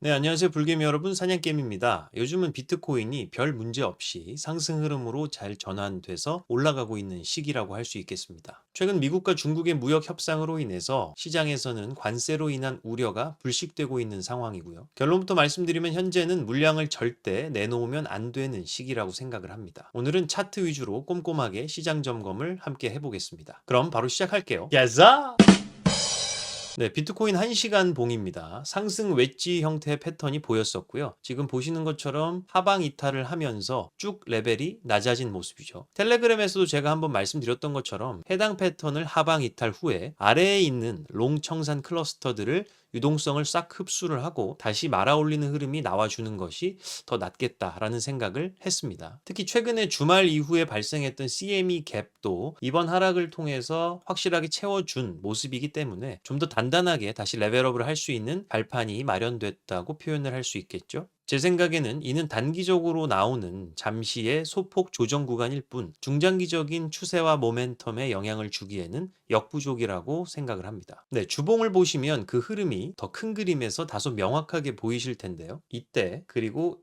네, 안녕하세요. 불개미 여러분, 사냥개미입니다. 요즘은 비트코인이 별 문제 없이 상승 흐름으로 잘 전환돼서 올라가고 있는 시기라고 할 수 있겠습니다. 최근 미국과 중국의 무역 협상으로 인해서 시장에서는 관세로 인한 우려가 불식되고 있는 상황이고요. 결론부터 말씀드리면 현재는 물량을 절대 내놓으면 안 되는 시기라고 생각을 합니다. 오늘은 차트 위주로 꼼꼼하게 시장 점검을 함께 해보겠습니다. 그럼 바로 시작할게요. 야자! 네, 비트코인 1시간 봉입니다. 상승 웨지 형태의 패턴이 보였었고요. 지금 보시는 것처럼 하방 이탈을 하면서 쭉 레벨이 낮아진 모습이죠. 텔레그램에서도 제가 한번 말씀드렸던 것처럼 해당 패턴을 하방 이탈 후에 아래에 있는 롱 청산 클러스터들을 유동성을 싹 흡수를 하고 다시 말아올리는 흐름이 나와주는 것이 더 낫겠다라는 생각을 했습니다. 특히 최근에 주말 이후에 발생했던 CME 갭도 이번 하락을 통해서 확실하게 채워준 모습이기 때문에 좀 더 단단하게 다시 레벨업을 할 수 있는 발판이 마련됐다고 표현을 할 수 있겠죠. 제 생각에는 이는 단기적으로 나오는 잠시의 소폭 조정 구간일 뿐 중장기적인 추세와 모멘텀에 영향을 주기에는 역부족이라고 생각을 합니다. 네, 주봉을 보시면 그 흐름이 더 큰 그림에서 다소 명확하게 보이실 텐데요. 이때, 그리고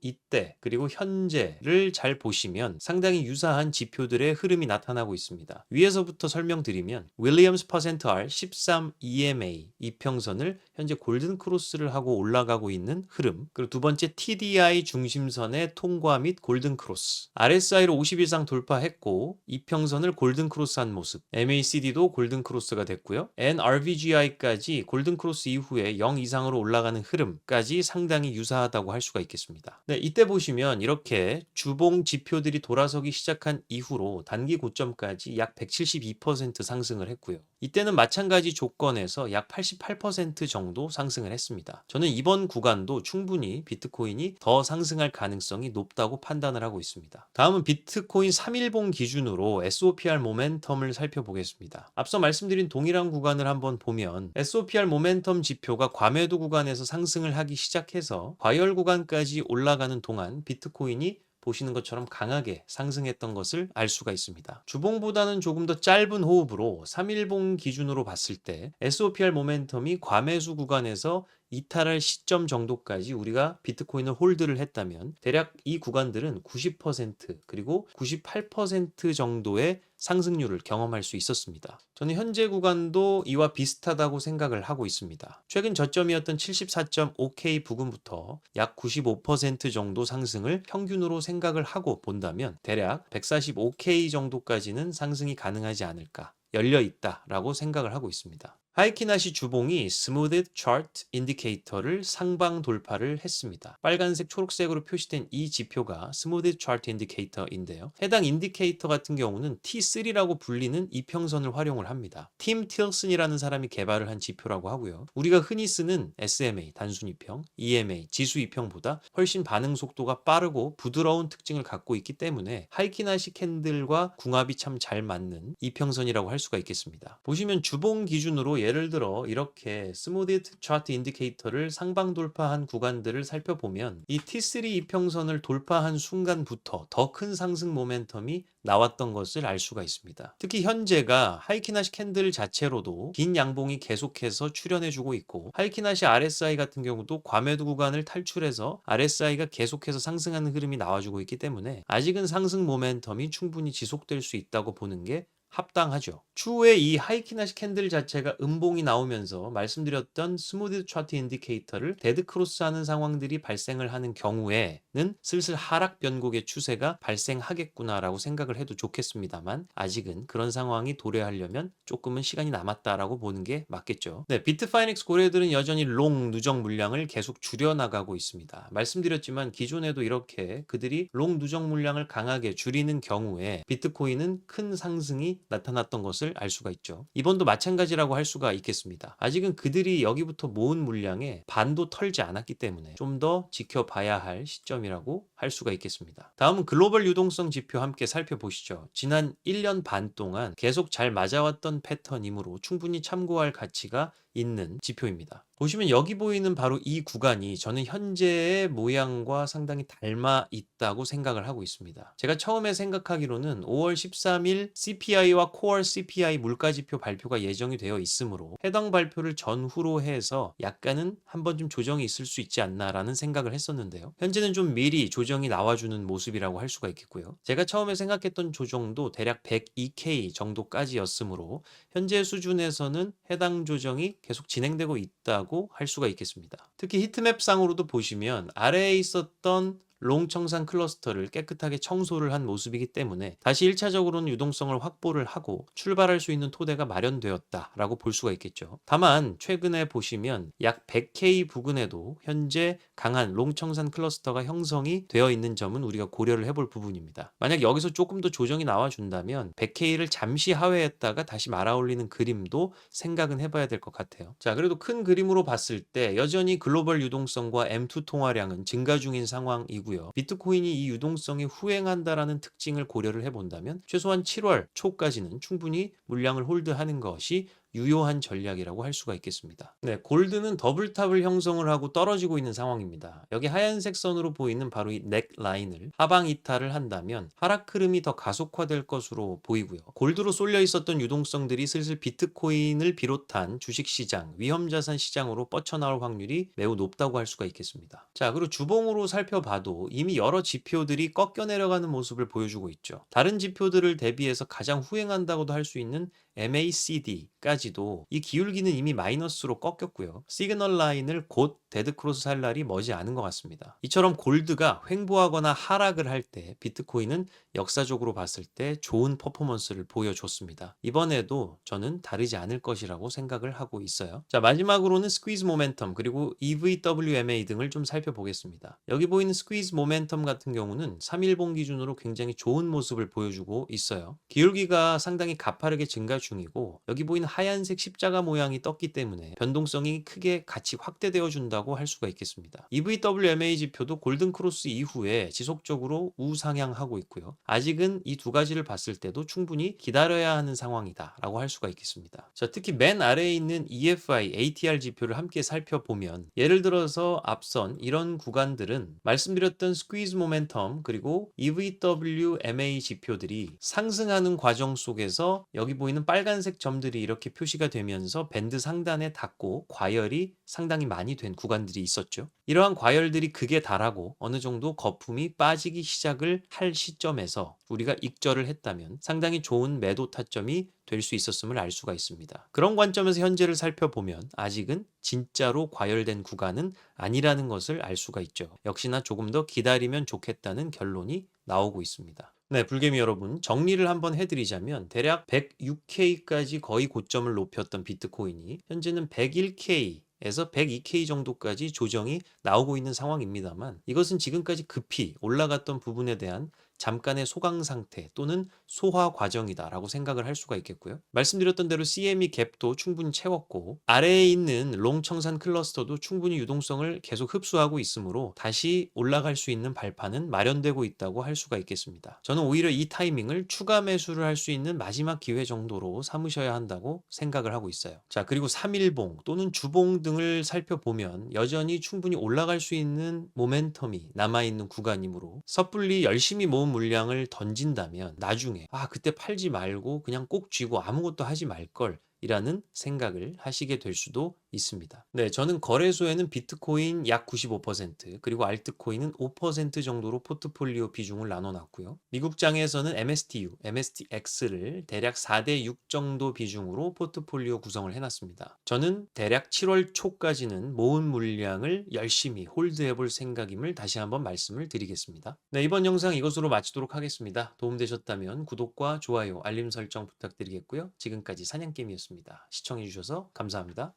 현재를 잘 보시면 상당히 유사한 지표들의 흐름이 나타나고 있습니다. 위에서부터 설명드리면 윌리엄스 퍼센트 R 13 EMA 이평선을 현재 골든 크로스를 하고 올라가고 있는 흐름, 그리고 두 번째 TDI 중심선의 통과 및 골든 크로스, RSI로 50 이상 돌파했고 이평선을 골든 크로스한 모습, MACD도 골든 크로스가 됐고요. NRVGI까지 골든 크로스 이후에 0 이상으로 올라가는 흐름까지 상당히 유사하다고 할 수가 있겠습니다. 네, 이때 보시면 이렇게 주봉 지표들이 돌아서기 시작한 이후로 단기 고점까지 약 172% 상승을 했고요. 이때는 마찬가지 조건에서 약 88% 정도 상승을 했습니다. 저는 이번 구간도 충분히 비트코인이 더 상승할 가능성이 높다고 판단을 하고 있습니다. 다음은 비트코인 3일봉 기준으로 SOPR 모멘텀을 살펴보겠습니다. 앞서 말씀드린 동일한 구간을 한번 보면 SOPR 모멘텀 지표가 과매도 구간에서 상승을 하기 시작해서 과열 구간까지 올라가는 동안 비트코인이 보시는 것처럼 강하게 상승했던 것을 알 수가 있습니다. 주봉보다는 조금 더 짧은 호흡으로 3일봉 기준으로 봤을 때 SOPR 모멘텀이 과매수 구간에서 이탈할 시점 정도까지 우리가 비트코인을 홀드를 했다면 대략 이 구간들은 90% 그리고 98% 정도의 상승률을 경험할 수 있었습니다. 저는 현재 구간도 이와 비슷하다고 생각을 하고 있습니다. 최근 저점이었던 74.5K 부근부터 약 95% 정도 상승을 평균으로 생각을 하고 본다면 대략 145K 정도까지는 상승이 가능하지 않을까, 열려 있다라고 생각을 하고 있습니다. 하이키나시 주봉이 스무디드 차트 인디케이터를 상방 돌파를 했습니다. 빨간색 초록색으로 표시된 이 지표가 스무디드 차트 인디케이터인데요. 해당 인디케이터 같은 경우는 T3라고 불리는 이평선을 활용을 합니다. 팀 틸슨이라는 사람이 개발을 한 지표라고 하고요. 우리가 흔히 쓰는 SMA 단순이평, EMA 지수이평보다 훨씬 반응 속도가 빠르고 부드러운 특징을 갖고 있기 때문에 하이키나시 캔들과 궁합이 참 잘 맞는 이평선이라고 할 수가 있겠습니다. 보시면 주봉 기준으로 예를 들어 이렇게 스무디드 차트 인디케이터를 상방 돌파한 구간들을 살펴보면 이 T3 이평선을 돌파한 순간부터 더 큰 상승 모멘텀이 나왔던 것을 알 수가 있습니다. 특히 현재가 하이키나시 캔들 자체로도 긴 양봉이 계속해서 출현해주고 있고 하이키나시 RSI 같은 경우도 과매도 구간을 탈출해서 RSI가 계속해서 상승하는 흐름이 나와주고 있기 때문에 아직은 상승 모멘텀이 충분히 지속될 수 있다고 보는 게 합당하죠. 추후에 이 하이키나시 캔들 자체가 음봉이 나오면서 말씀드렸던 스무디드 차트 인디케이터를 데드 크로스하는 상황들이 발생을 하는 경우에는 슬슬 하락 변곡의 추세가 발생하겠구나라고 생각을 해도 좋겠습니다만 아직은 그런 상황이 도래하려면 조금은 시간이 남았다라고 보는 게 맞겠죠. 네, 비트파이닉스 고래들은 여전히 롱 누적 물량을 계속 줄여나가고 있습니다. 말씀드렸지만 기존에도 이렇게 그들이 롱 누적 물량을 강하게 줄이는 경우에 비트코인은 큰 상승이 나타났던 것을 알 수가 있죠. 이번도 마찬가지라고 할 수가 있겠습니다. 아직은 그들이 여기부터 모은 물량의 반도 털지 않았기 때문에 좀 더 지켜봐야 할 시점이라고 할 수가 있겠습니다. 다음은 글로벌 유동성 지표 함께 살펴보시죠. 지난 1년 반 동안 계속 잘 맞아왔던 패턴이므로 충분히 참고할 가치가 있는 지표입니다. 보시면 여기 보이는 바로 이 구간이 저는 현재의 모양과 상당히 닮아 있다고 생각을 하고 있습니다. 제가 처음에 생각하기로는 5월 13일 CPI와 코어 CPI 물가지표 발표가 예정이 되어 있으므로 해당 발표를 전후로 해서 약간은 한 번쯤 조정이 있을 수 있지 않나라는 생각을 했었는데요. 현재는 좀 미리 조정이 나와주는 모습이라고 할 수가 있겠고요. 제가 처음에 생각했던 조정도 대략 102K 정도까지였으므로 현재 수준에서는 해당 조정이 계속 진행되고 있다고 할 수가 있겠습니다. 특히 히트맵 상으로도 보시면 아래에 있었던 롱청산 클러스터를 깨끗하게 청소를 한 모습이기 때문에 다시 1차적으로는 유동성을 확보를 하고 출발할 수 있는 토대가 마련되었다라고 볼 수가 있겠죠. 다만 최근에 보시면 약 100K 부근에도 현재 강한 롱청산 클러스터가 형성이 되어 있는 점은 우리가 고려를 해볼 부분입니다. 만약 여기서 조금 더 조정이 나와준다면 100K를 잠시 하회했다가 다시 말아올리는 그림도 생각은 해봐야 될 것 같아요. 자, 그래도 큰 그림으로 봤을 때 여전히 글로벌 유동성과 M2 통화량은 증가 중인 상황이고요. 비트코인이 이 유동성에 후행한다라는 특징을 고려를 해본다면 최소한 7월 초까지는 충분히 물량을 홀드하는 것이 유효한 전략이라고 할 수가 있겠습니다. 네, 골드는 더블탑을 형성을 하고 떨어지고 있는 상황입니다. 여기 하얀색 선으로 보이는 바로 이 넥라인을 하방 이탈을 한다면 하락 흐름이 더 가속화될 것으로 보이고요. 골드로 쏠려 있었던 유동성들이 슬슬 비트코인을 비롯한 주식시장, 위험자산 시장으로 뻗쳐나올 확률이 매우 높다고 할 수가 있겠습니다. 자, 그리고 주봉으로 살펴봐도 이미 여러 지표들이 꺾여 내려가는 모습을 보여주고 있죠. 다른 지표들을 대비해서 가장 후행한다고도 할 수 있는 MACD까지도 이 기울기는 이미 마이너스로 꺾였고요. 시그널 라인을 곧 데드크로스 살 날이 머지 않은 것 같습니다. 이처럼 골드가 횡보하거나 하락을 할 때 비트코인은 역사적으로 봤을 때 좋은 퍼포먼스를 보여줬습니다. 이번에도 저는 다르지 않을 것이라고 생각을 하고 있어요. 자, 마지막으로는 스퀴즈 모멘텀 그리고 EVWMA 등을 좀 살펴보겠습니다. 여기 보이는 스퀴즈 모멘텀 같은 경우는 3일봉 기준으로 굉장히 좋은 모습을 보여주고 있어요. 기울기가 상당히 가파르게 증가 중이고 여기 보이는 하얀색 십자가 모양이 떴기 때문에 변동성이 크게 같이 확대되어 준다고 할 수가 있겠습니다. EVWMA 지표도 골든크로스 이후에 지속적으로 우상향하고 있고요. 아직은 이 두 가지를 봤을 때도 충분히 기다려야 하는 상황이다 라고 할 수가 있겠습니다. 자, 특히 맨 아래에 있는 EFI, ATR 지표를 함께 살펴보면 예를 들어서 앞선 이런 구간들은 말씀드렸던 스퀴즈 모멘텀 그리고 EVWMA 지표들이 상승하는 과정 속에서 여기 보이는 빨간색 점들이 이렇게 표시가 되면서 밴드 상단에 닿고 과열이 상당히 많이 된 구간들이 있었죠. 이러한 과열들이 극에 달하고 어느 정도 거품이 빠지기 시작을 할 시점에서 우리가 익절을 했다면 상당히 좋은 매도 타점이 될 수 있었음을 알 수가 있습니다. 그런 관점에서 현재를 살펴보면 아직은 진짜로 과열된 구간은 아니라는 것을 알 수가 있죠. 역시나 조금 더 기다리면 좋겠다는 결론이 나오고 있습니다. 네, 불개미 여러분, 정리를 한번 해드리자면 대략 106K까지 거의 고점을 높였던 비트코인이 현재는 101K 에서 102K 정도까지 조정이 나오고 있는 상황입니다만 이것은 지금까지 급히 올라갔던 부분에 대한 잠깐의 소강 상태 또는 소화 과정이다라고 생각을 할 수가 있겠고요. 말씀드렸던 대로 CME 갭도 충분히 채웠고 아래에 있는 롱청산 클러스터도 충분히 유동성을 계속 흡수하고 있으므로 다시 올라갈 수 있는 발판은 마련되고 있다고 할 수가 있겠습니다. 저는 오히려 이 타이밍을 추가 매수를 할 수 있는 마지막 기회 정도로 삼으셔야 한다고 생각을 하고 있어요. 자, 그리고 3일봉 또는 주봉 등을 살펴보면 여전히 충분히 올라갈 수 있는 모멘텀이 남아있는 구간이므로 섣불리 열심히 모은 물량을 던진다면 나중에 그때 팔지 말고 그냥 꼭 쥐고 아무것도 하지 말걸 이라는 생각을 하시게 될 수도 있습니다. 네, 저는 거래소에는 비트코인 약 95% 그리고 알트코인은 5% 정도로 포트폴리오 비중을 나눠놨고요. 미국장에서는 MSTU, MSTX를 대략 4대 6 정도 비중으로 포트폴리오 구성을 해놨습니다. 저는 대략 7월 초까지는 모은 물량을 열심히 홀드해볼 생각임을 다시 한번 말씀을 드리겠습니다. 네, 이번 영상 이것으로 마치도록 하겠습니다. 도움되셨다면 구독과 좋아요, 알림 설정 부탁드리겠고요. 지금까지 사냥개미였습니다. 시청해주셔서 감사합니다.